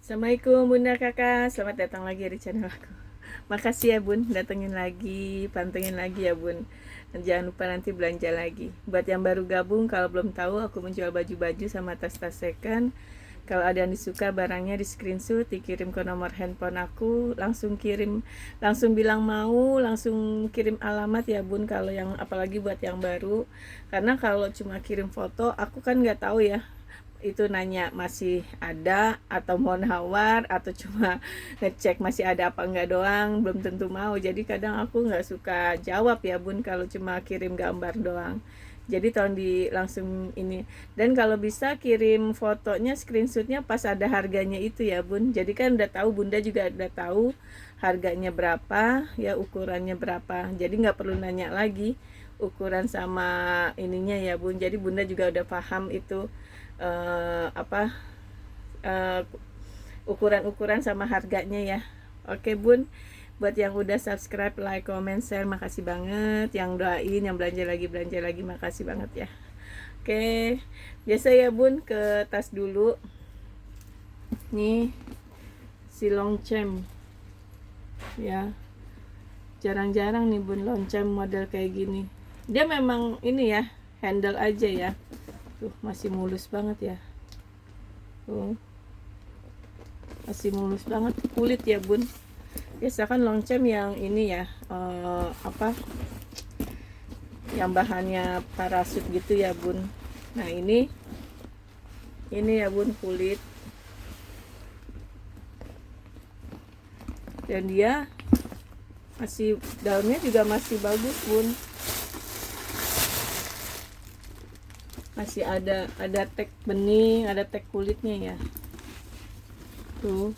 Assalamualaikum Bunda Kakak, selamat datang lagi di channel aku. Makasih ya Bun, datengin lagi, pantengin lagi ya Bun. Dan jangan lupa nanti belanja lagi. Buat yang baru gabung, kalau belum tahu aku menjual baju-baju sama tas-tas second. Kalau ada yang disuka barangnya di screenshot, dikirim ke nomor handphone aku, langsung kirim, langsung bilang mau, langsung kirim alamat ya Bun. Kalau yang apalagi buat yang baru, karena kalau cuma kirim foto, aku kan nggak tahu ya itu nanya masih ada atau mau nawar atau cuma ngecek masih ada apa enggak doang, belum tentu mau. Jadi kadang aku nggak suka jawab ya Bun kalau cuma kirim gambar doang. Jadi tolong di langsung ini, dan kalau bisa kirim fotonya, screenshotnya pas ada harganya itu ya Bun. Jadi kan udah tahu, Bunda juga udah tahu harganya berapa ya, ukurannya berapa. Jadi nggak perlu nanya lagi ukuran sama ininya ya Bun. Jadi Bunda juga udah paham itu apa ukuran-ukuran sama harganya ya. Oke Bun, buat yang udah subscribe, like, comment, share, makasih banget. Yang doain, yang belanja lagi, makasih banget ya. Oke, biasa ya Bun, ke tas dulu. Nih, si Longchamp ya. Jarang-jarang nih Bun Longchamp model kayak gini. Dia memang ini ya, handle aja ya. Tuh, masih mulus banget ya. Tuh, masih mulus banget kulit ya Bun. Biasa kan Longchamp yang ini ya, apa, yang bahannya parasut gitu ya Bun. Nah ini ya Bun, kulit, dan dia masih, daunnya juga masih bagus Bun. Masih ada tek bening, ada tek kulitnya ya. Tuh,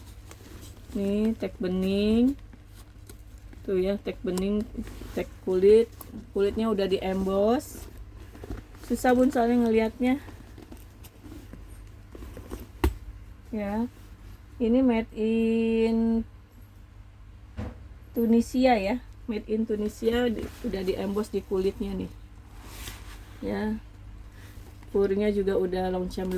nih tek bening. Tuh ya, tek bening, tek kulitnya udah di emboss. Susah Bun soalnya ngelihatnya. Ya. Ini made in Tunisia ya. Made in Tunisia, udah di emboss di kulitnya nih. Ya. Purnya juga udah Longchamp.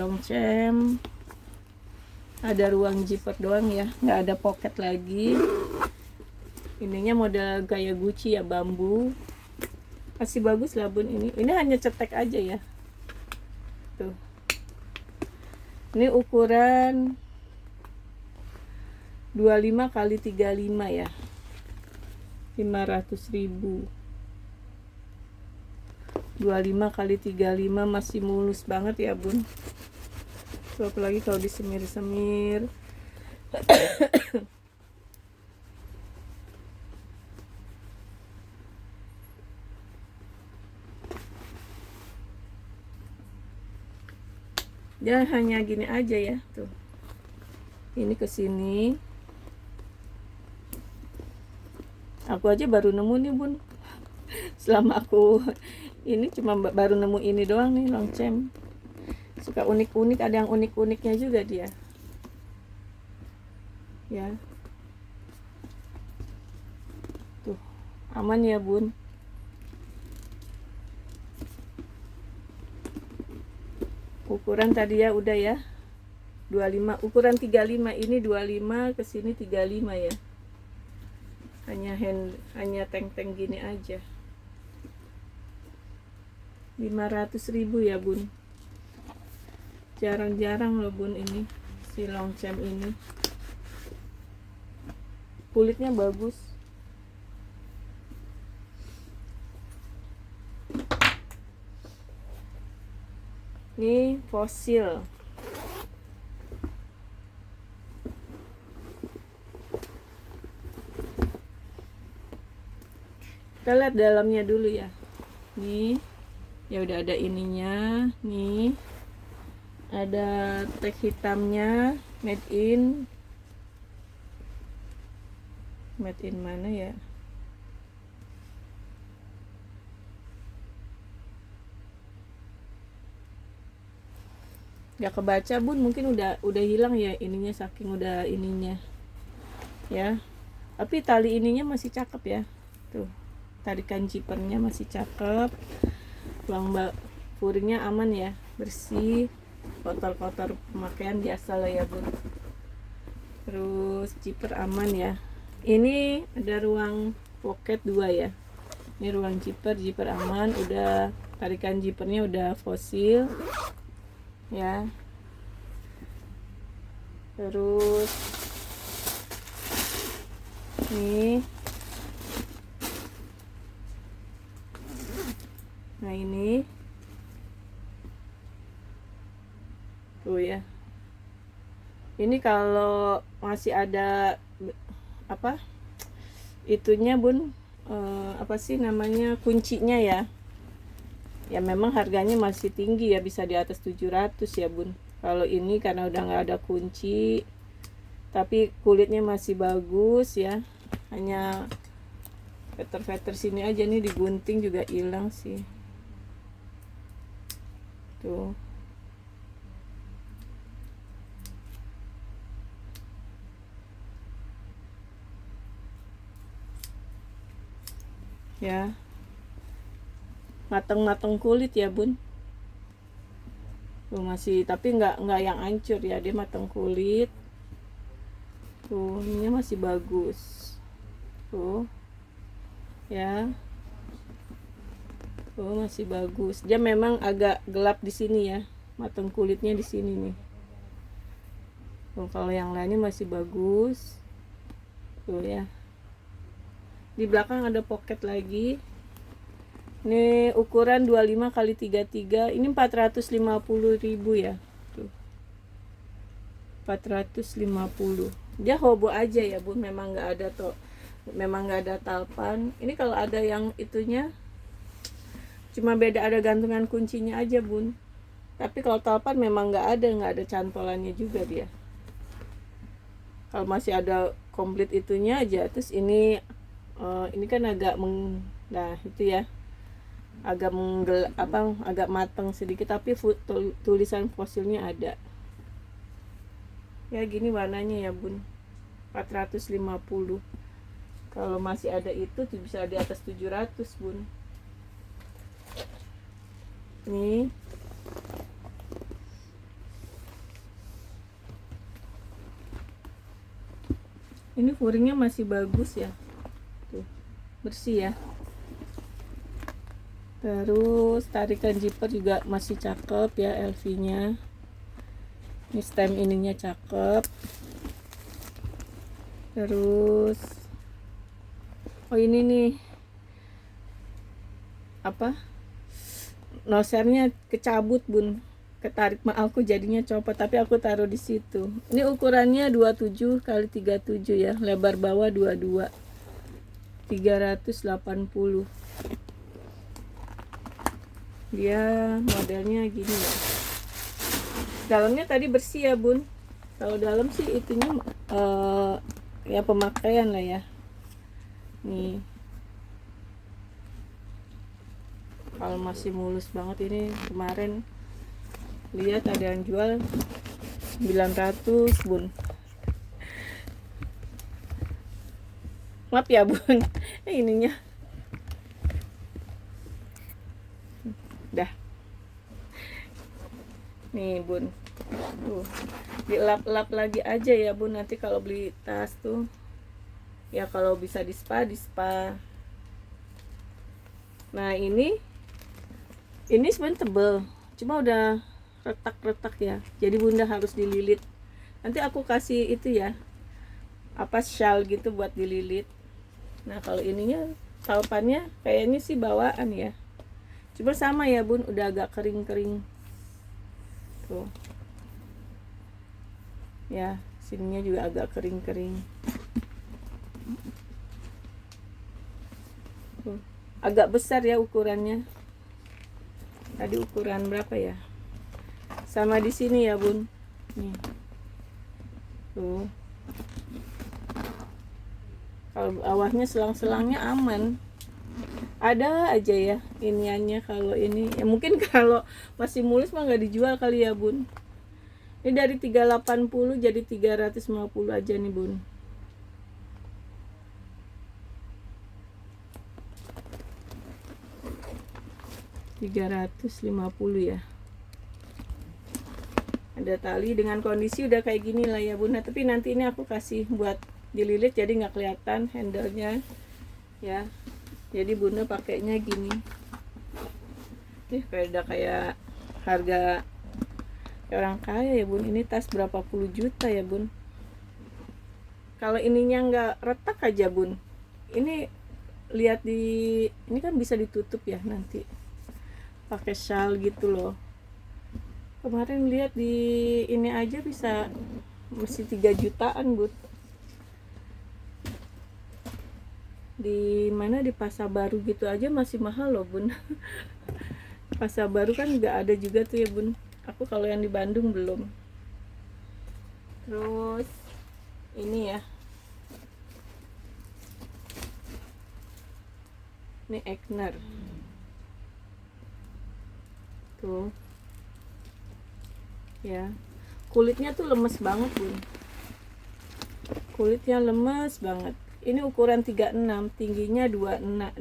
Ada ruang zipper doang ya, nggak ada pocket lagi. Ininya model gaya Gucci ya, bambu. Masih bagus lah Bun ini. Ini hanya cetek aja ya. Tuh. Ini ukuran 25 kali 35 ya. 500.000. 25 kali 35 masih mulus banget ya Bun. So, apalagi kalau disemir-semir. Dia hanya gini aja ya tuh. Ini ke sini. Aku aja baru nemu nih Bun. Selama aku ini cuma baru nemu ini doang nih Longchamp. Suka unik-unik, ada yang unik-uniknya juga dia. Ya. Tuh, aman ya Bun. Ukuran tadi ya udah ya. 25, ukuran 35, ini 25, ke sini 35 ya. Hanya tank-tank gini aja. 500.000 ya Bun. Jarang-jarang loh Bun ini, si Longchamp ini. Kulitnya bagus. Ini fosil. Kita lihat dalamnya dulu ya. Nih, ya udah ada ininya. Nih, ada tag hitamnya, made in mana ya? Gak kebaca Bun, mungkin udah hilang ya ininya, saking udah ininya ya. Tapi tali ininya masih cakep ya. Tuh, tarikan zippernya masih cakep. Ruang puringnya aman ya, bersih. Kotor-kotor pemakaian biasa lah ya Bun. Terus zipper aman ya. Ini ada ruang pocket 2 ya. Ini ruang zipper aman. Udah tarikan zippernya udah fosil ya. Terus nih, nah ini tuh ya. Ini kalau masih ada apa itunya bun, apa sih namanya, kuncinya ya. Ya memang harganya masih tinggi ya, bisa di atas 700 ya bun. Kalau ini karena udah nggak ada kunci, tapi kulitnya masih bagus ya. Hanya veter-veter sini aja nih, digunting juga hilang sih. Tuh. Ya. Mateng-mateng kulit ya bun. Tuh masih, tapi nggak yang hancur ya, dia mateng kulit. Tuh ini masih bagus. Tuh ya. Tuh masih bagus. Dia memang agak gelap di sini ya, mateng kulitnya di sini nih. Tuh kalau yang lainnya masih bagus. Tuh ya. Di belakang ada pocket lagi. Ini ukuran 25 x 33. Ini 450.000 ya. Tuh. 450. Dia hobo aja ya bun, memang nggak ada tuh, memang nggak ada talpan. Ini kalau ada yang itunya, cuma beda ada gantungan kuncinya aja bun. Tapi kalau talpan memang nggak ada cantolannya juga dia. Kalau masih ada komplit itunya aja. Terus ini kan agak nah itu ya, agak agak matang sedikit, tapi tulisan fosilnya ada ya. Gini warnanya ya bun, 450. Kalau masih ada itu bisa di atas 700 bun. Nih ini furingnya masih bagus ya, tuh bersih ya. Terus tarikan zipper juga masih cakep ya, LV nya. Ini stem ininya cakep. Terus oh ini nih apa, nosernya kecabut bun, ketarik ma aku jadinya copot, tapi aku taruh di situ. Ini ukurannya 27 x 37 ya, lebar bawah 22, 380. Dia modelnya gini ya. Dalamnya tadi bersih ya bun. Kalau dalam sih itunya ya pemakaian lah ya. Nih kalau masih mulus banget, ini kemarin lihat ada yang jual 900 bun. Maaf ya bun, ininya dah nih bun. Tuh dilap-lap lagi aja ya bun, nanti kalau beli tas tuh ya, kalau bisa di spa. Nah ini sebenarnya tebel, cuma udah retak-retak ya, jadi bunda harus dililit. Nanti aku kasih itu ya, apa, shawl gitu buat dililit. Nah kalau ininya talpannya kayaknya sih bawaan ya, cuma sama ya bun, udah agak kering-kering tuh ya, sininya juga agak kering-kering tuh. Agak besar ya ukurannya. Tadi ukuran berapa ya, sama di sini ya bun. Nih tuh, kalau bawahnya selang-selangnya aman, ada aja ya iniannya. Kalau ini ya mungkin kalau masih mulus mah nggak dijual kali ya bun. Ini dari 380 jadi 350 aja nih bun. $350 ya. Ada tali dengan kondisi udah kayak gini lah ya bun. Nah, tapi nanti ini aku kasih buat dililit jadi nggak kelihatan handle-nya ya. Jadi bunda pakainya gini. Kayak udah kayak harga kayak orang kaya ya bun. Ini tas berapa puluh juta ya bun. Kalau ininya nggak retak aja bun, ini lihat ini kan bisa ditutup ya nanti pakai shawl gitu loh. Kemarin lihat di ini aja bisa mesti 3 jutaan bun. Di mana, di Pasar Baru gitu aja masih mahal loh bun. Pasar Baru kan nggak ada juga tuh ya bun. Aku kalau yang di Bandung belum. Terus ini ya, ini Egner tuh ya, kulitnya tuh lemes banget bun, kulitnya lemes banget. Ini ukuran 36, tingginya 25,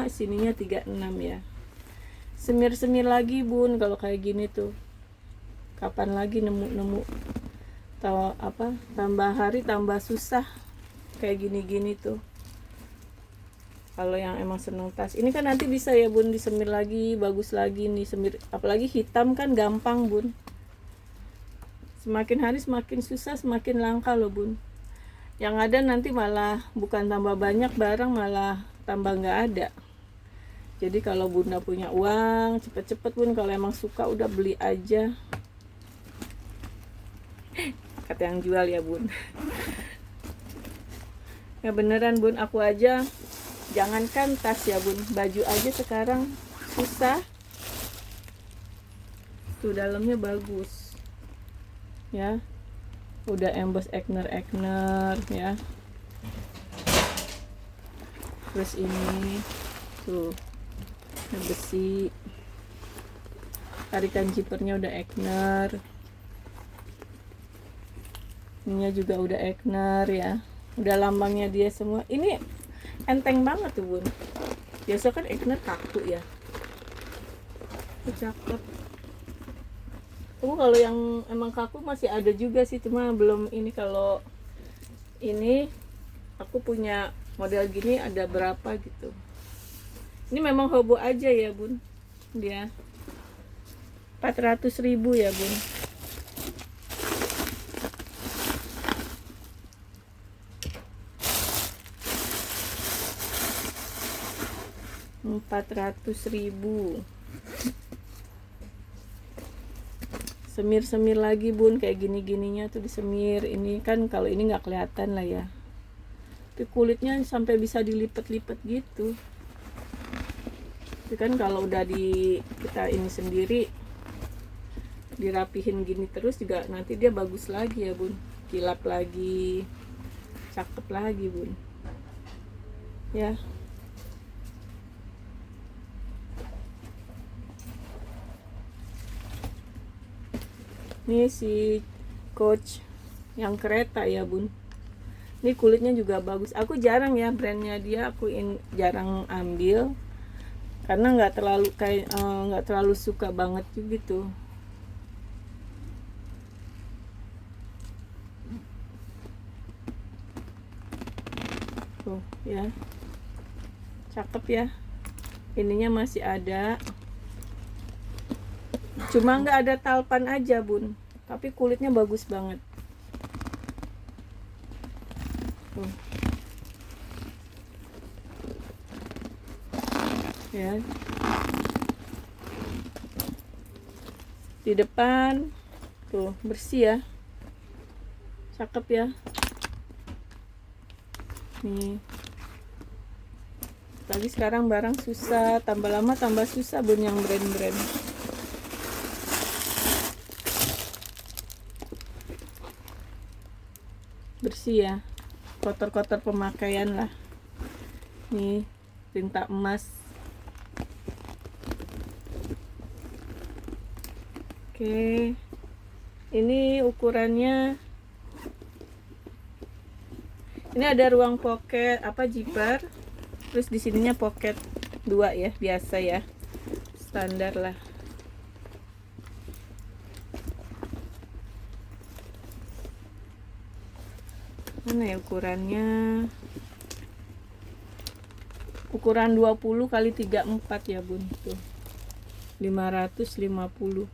sininya 36 ya. Semir-semir lagi bun kalau kayak gini tuh. Kapan lagi nemu tahu apa, tambah hari tambah susah kayak gini-gini tuh. Kalau yang emang seneng tas, ini kan nanti bisa ya bun disemir lagi, bagus lagi nih semir, apalagi hitam kan gampang bun. Semakin hari semakin susah, semakin langka loh bun. Yang ada nanti malah bukan tambah banyak barang, malah tambah nggak ada. Jadi kalau bunda punya uang, cepet-cepet bun, kalau emang suka udah beli aja. Kata yang jual ya bun. Ya beneran bun, aku aja jangankan tas ya bun, baju aja sekarang susah. Tuh dalamnya bagus ya, udah emboss Egner ya. Terus ini tuh besi, tarikan zippernya udah Egner, ininya juga udah Egner ya, udah lambangnya dia semua. Ini enteng banget tuh bun, biasa kan Egner kaku ya. Cakep. Kalau yang emang kaku masih ada juga sih, cuma belum ini. Kalau ini aku punya model gini ada berapa gitu. Ini memang hobo aja ya bun, dia 400.000 ya bun. Rp400.000. Semir-semir lagi bun, kayak gini-gininya tuh disemir. Ini kan kalau ini nggak kelihatan lah ya, tapi kulitnya sampai bisa dilipat-lipat gitu. Itu kan kalau udah kita ini sendiri dirapihin gini terus juga nanti dia bagus lagi ya bun, kilap lagi, cakep lagi bun ya. Ini si Coach yang kereta ya bun, ini kulitnya juga bagus. Aku jarang ya brandnya dia, aku jarang ambil karena nggak terlalu kayak nggak terlalu suka banget gitu. Tuh ya, cakep ya, ininya masih ada, cuma nggak ada talpan aja bun, tapi kulitnya bagus banget. Tuh ya, di depan tuh bersih ya, cakep ya. Nih lagi sekarang barang susah, tambah lama tambah susah bun yang brand-brand. Bersih ya, kotor-kotor pemakaian lah. Nih tinta emas. Oke, ini ukurannya, ini ada ruang pocket apa zipper, terus di sininya pocket 2 ya, biasa ya, standar lah. Mana ya ukurannya? Ukuran 20 kali 34 ya bun, tuh 550.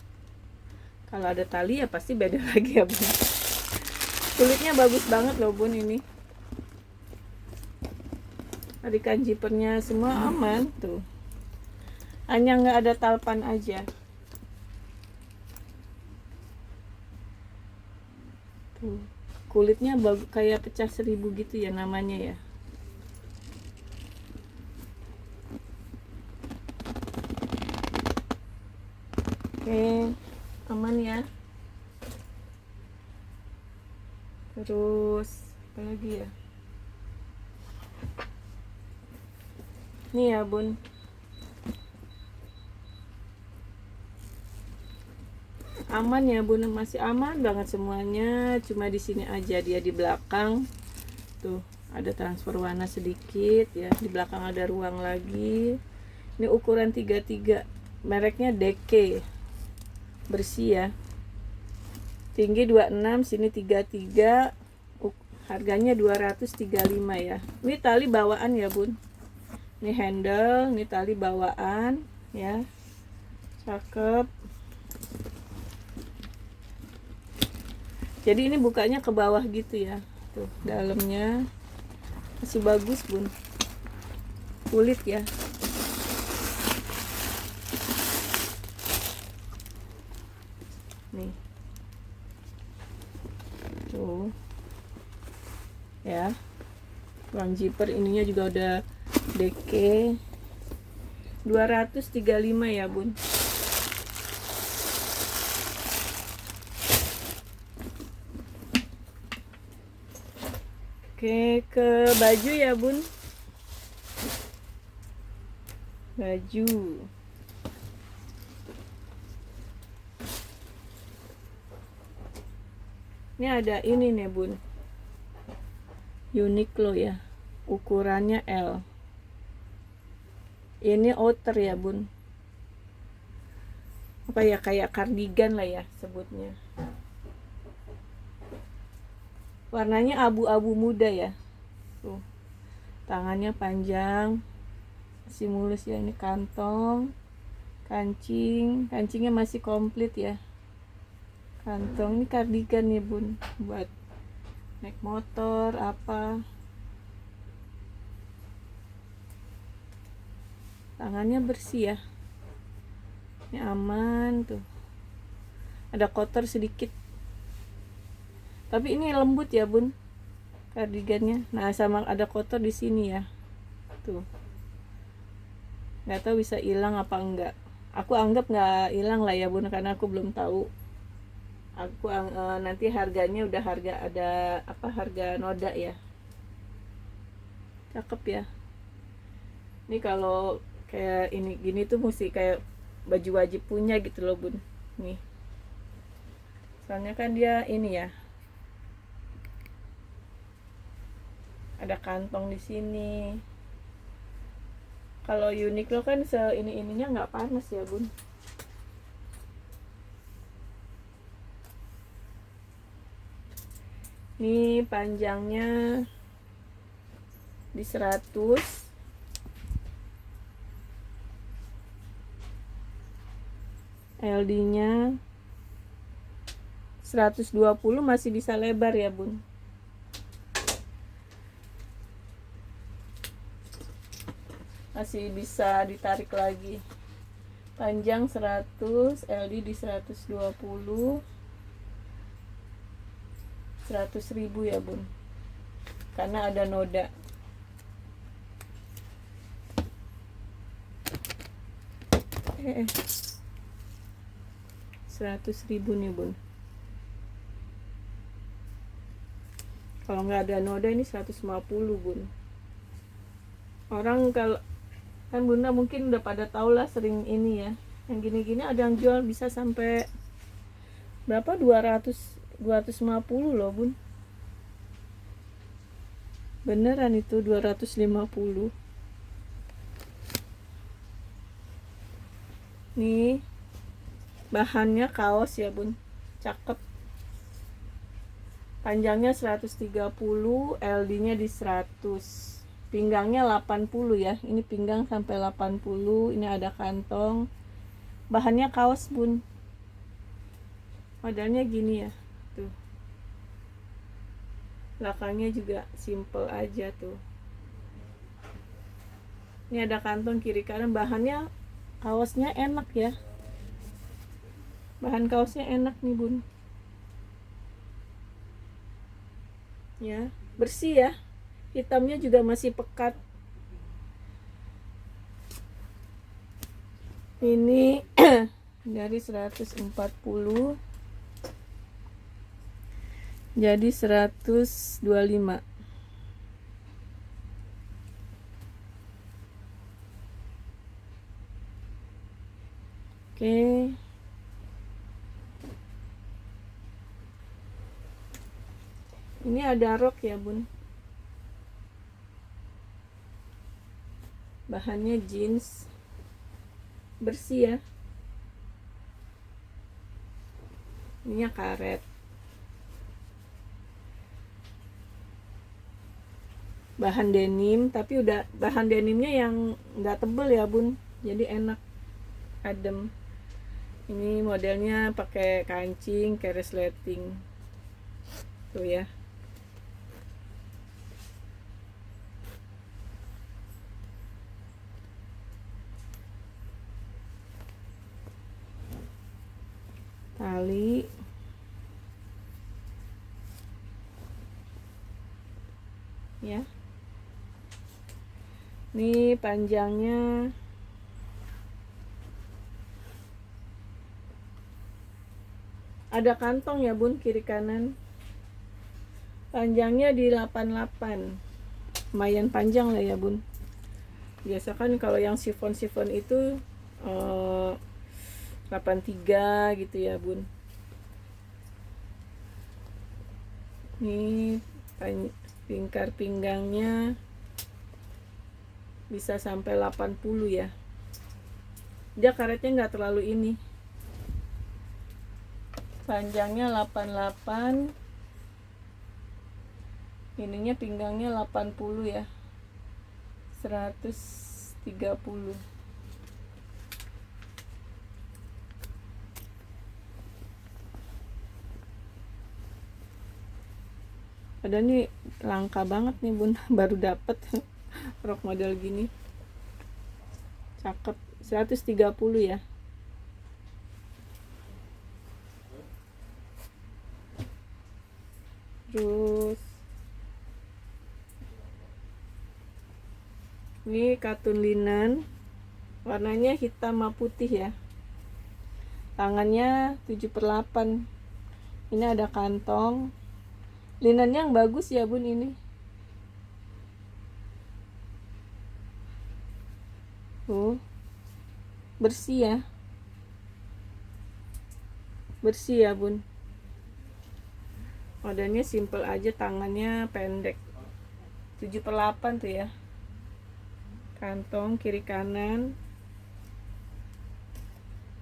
Kalau ada tali ya pasti beda lagi ya bun. Kulitnya bagus banget loh bun ini. Tarikan jipernya semua aman tuh. Hanya nggak ada talpan aja. Tuh. Kulitnya kayak pecah 1000 gitu ya namanya ya. Oke, aman ya. Terus apa lagi ya? Nih ya bun, aman ya bun, masih aman banget semuanya. Cuma di sini aja dia di belakang tuh ada transfer warna sedikit ya. Di belakang ada ruang lagi. Ini ukuran 33, mereknya DK, bersih ya. Tinggi 26, sini 33, harganya 235 ya. Ini tali bawaan ya bun, ini handle, ini tali bawaan ya, cakep. Jadi ini bukanya ke bawah gitu ya, tuh dalamnya masih bagus bun, kulit ya. Nih tuh ya, ruang zipper ininya juga udah DK, 235 ya bun. Oke, ke baju ya bun, baju. Ini ada ini nih bun, Uniqlo ya, ukurannya L. Ini outer ya bun, apa ya, kayak kardigan lah ya sebutnya. Warnanya abu-abu muda ya. Tuh, tangannya panjang, masih mulus ya. Ini kantong, kancingnya masih komplit ya. Kantong, ini kardigan nih bun, buat naik motor apa. Tangannya bersih ya, ini aman tuh. Ada kotor sedikit, tapi ini lembut ya bun kardigannya. Nah, sama ada kotor di sini ya, tuh. Nggak tahu bisa hilang apa enggak. Aku anggap nggak hilang lah ya bun, karena aku belum tahu. Aku nanti harganya udah ada apa, harga noda ya. Cakep ya. Ini kalau kayak ini gini tuh mesti kayak baju wajib punya gitu loh bun. Nih, soalnya kan dia ini ya, ada kantong di sini. Kalau Uniqlo kan ininya nggak panas ya bun. Ini panjangnya di 100, LD nya 120, masih bisa lebar ya bun. Masih bisa ditarik lagi. Panjang 100, LD di 120, 100.000 ya bun, karena ada noda. eh 100.000 nih bun. Kalau nggak ada noda ini 150 bun. Orang kalau kan bunda mungkin udah pada tau lah, sering ini ya, yang gini-gini ada yang jual bisa sampai berapa, 250 loh bun. Beneran itu 250. Nih bahannya kaos ya bun, cakep. Panjangnya 130, LD-nya di 100. Pinggangnya 80 ya. Ini pinggang sampai 80. Ini ada kantong. Bahannya kaos, Bun. Modelnya gini ya. Tuh. Belakangnya juga simple aja tuh. Ini ada kantong kiri kanan. Bahannya kaosnya enak ya. Bahan kaosnya enak nih, Bun. Ya, bersih ya. Hitamnya juga masih pekat. Ini dari 140 jadi 125. Oke. Ini ada rok ya, Bun. Bahannya jeans. Bersih ya. Ininya karet. Bahan denim, tapi udah bahan denimnya yang nggak tebel ya, Bun. Jadi enak, adem. Ini modelnya pakai kancing, kayak resleting. Tuh ya. Tali. Ya. Ini panjangnya ada kantong ya, Bun, kiri kanan. Panjangnya di 88. Lumayan panjang lah ya, Bun. Biasa kan kalau yang sifon-sifon itu 83 gitu ya, Bun. Ini lingkar pinggangnya bisa sampai 80 ya. Dia karetnya nggak terlalu ini. Panjangnya 88. Ininya pinggangnya 80 ya. 130. Padahal nih langka banget nih, Bun. Baru dapet rok model gini. Cakep. 130 ya. Terus ini katun linen. Warnanya hitam sama putih ya. Tangannya 7/8. Ini ada kantong. Linennya yang bagus ya, Bun, ini. Bersih ya. Bersih ya, Bun. Modelnya simple aja, tangannya pendek. 7/8 tuh ya. Kantong kiri kanan.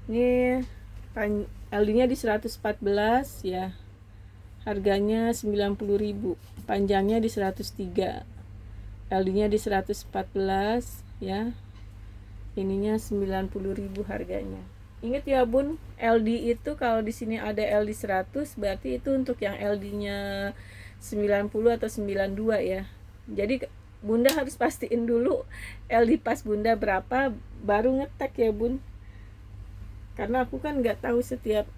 Ini LD-nya di 114 ya. Harganya 90.000. Panjangnya di 103. LD-nya di 114 ya. Ininya 90.000 harganya. Ingat ya, Bun, LD itu kalau di sini ada LD 100 berarti itu untuk yang LD-nya 90 atau 92 ya. Jadi Bunda harus pastiin dulu LD pas Bunda berapa baru ngetek ya, Bun. Karena aku kan nggak tahu setiap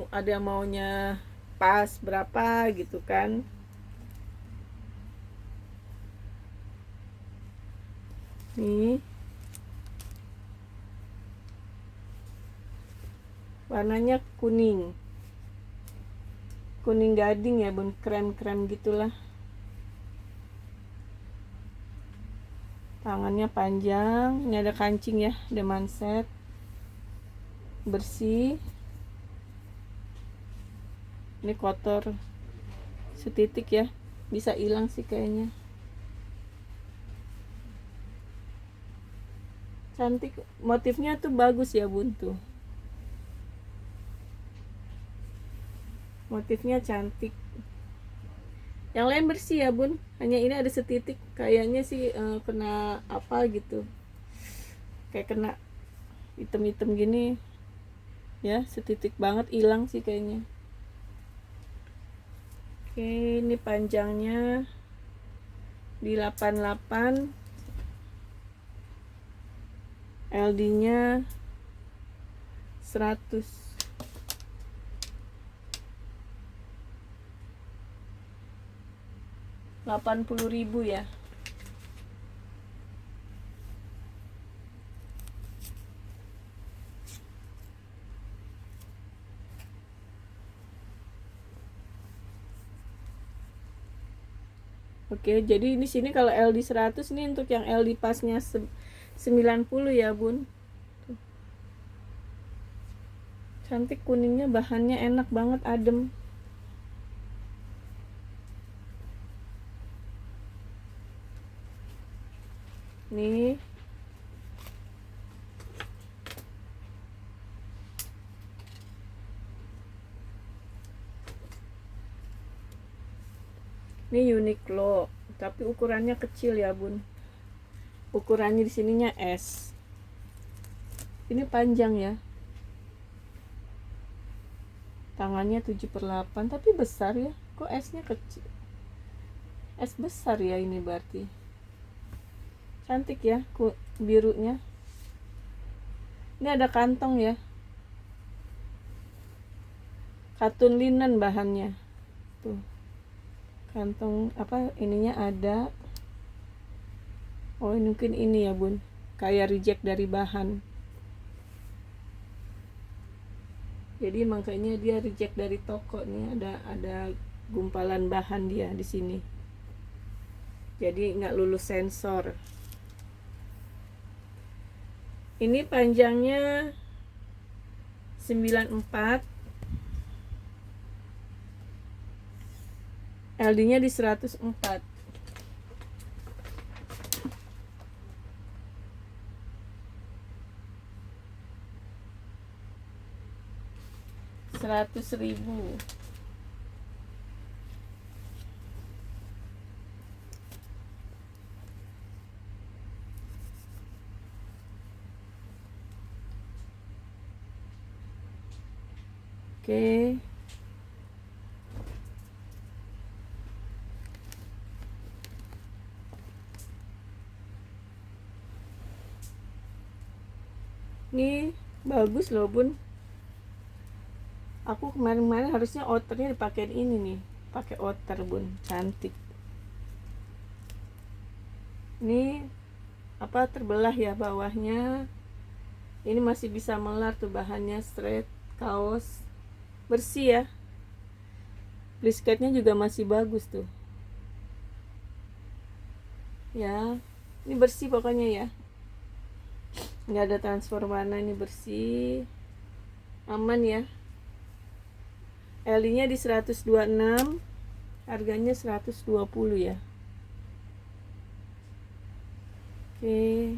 ada maunya pas berapa gitu kan. Nih. Warnanya kuning gading ya, Bun, krem gitulah. Tangannya panjang. Ini ada kancing ya, ada manset. Bersih. Ini kotor setitik ya, bisa hilang sih kayaknya. Cantik, motifnya tuh bagus ya, Bun, tuh. Motifnya cantik. Yang lain bersih ya bun, hanya ini ada setitik kayaknya sih kena apa gitu, kayak kena item-item gini ya, setitik banget, hilang sih kayaknya. Oke, ini panjangnya di 88, LD nya 100, 80.000 ya. Oke, jadi di sini kalau LD 100 ini untuk yang LD pasnya 90 ya bun. Tuh. Cantik kuningnya, bahannya enak banget, adem. Nih. Ini Uniqlo, tapi ukurannya kecil ya bun. Ukurannya di sininya S. Ini panjang ya. Tangannya 7/8, tapi besar ya. Kok S-nya kecil? S besar ya ini berarti. Cantik ya, birunya. Ini ada kantong ya. Katun linen bahannya. Tuh. Kantong apa ininya ada. Oh, mungkin ini ya bun, kayak reject dari bahan. Jadi makanya dia reject dari toko nih, ada gumpalan bahan dia di sini. Jadi nggak lulus sensor. Ini panjangnya 94, LD-nya di 104. Rp100.000. Oke. Ini bagus loh bun. Aku kemarin-kemarin harusnya outernya dipakein ini nih, pakai outer bun, cantik. Ini apa, terbelah ya bawahnya. Ini masih bisa melar tuh, bahannya straight, kaos bersih ya. Brisketnya juga masih bagus tuh ya. Ini bersih pokoknya ya, nggak ada transfer warna, ini bersih, aman ya. LD nya di 126, harganya 120 ya. Oke.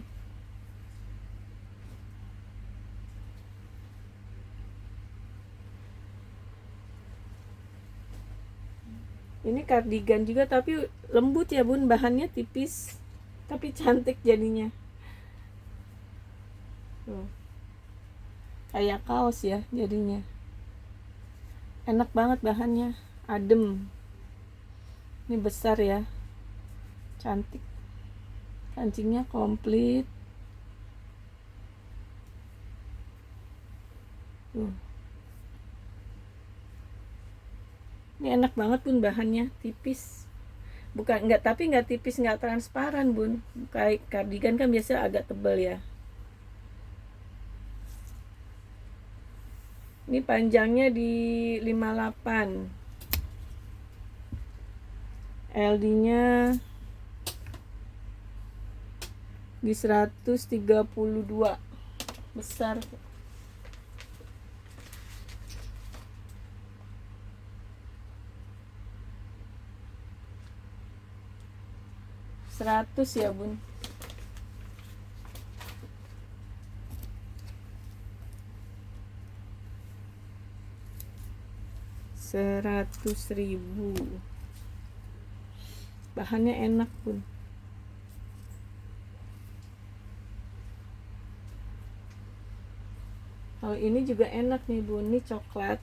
Ini kardigan juga tapi lembut ya bun, bahannya tipis tapi cantik jadinya. Tuh. Kayak kaos ya jadinya. Enak banget bahannya, adem. Ini besar ya, cantik. Kancingnya komplit. Tuh. Ini enak banget bun, bahannya tipis. Bukan enggak, tapi enggak tipis, enggak transparan bun. Kayak kardigan kan biasa agak tebal ya. Ini panjangnya di 58, LD nya di 132, besar. Seratus ya bun. Rp100.000. bahannya enak bun. Kalau ini juga enak nih bun, ini coklat.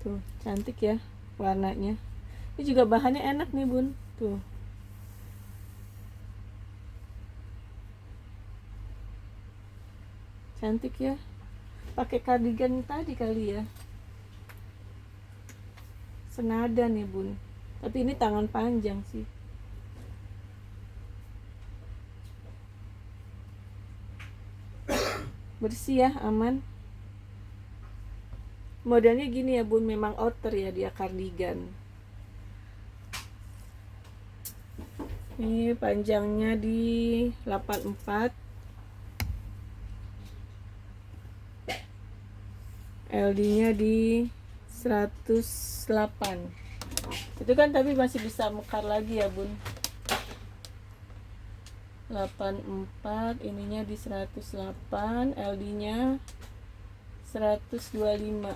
Tuh cantik ya warnanya. Ini juga bahannya enak nih bun, tuh. Cantik ya, pakai kardigan tadi kali ya, senada nih bun, tapi ini tangan panjang sih. Bersih ya, aman. Modelnya gini ya bun, memang outer ya, dia kardigan. Ini panjangnya di 84, LD nya di 108. Itu kan tapi masih bisa mekar lagi ya bun. 84, ininya di 108, LD nya 125.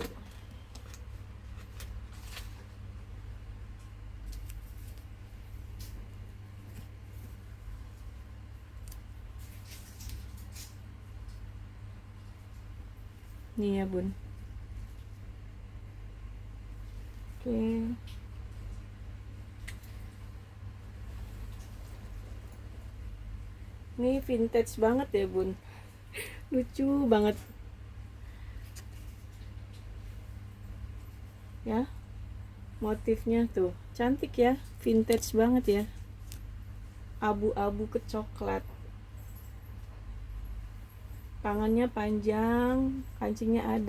Nih ya bun. Oke. Ini vintage banget ya bun, lucu banget ya, motifnya tuh cantik ya, vintage banget ya, abu-abu ke coklat. Tangannya panjang, kancingnya ada.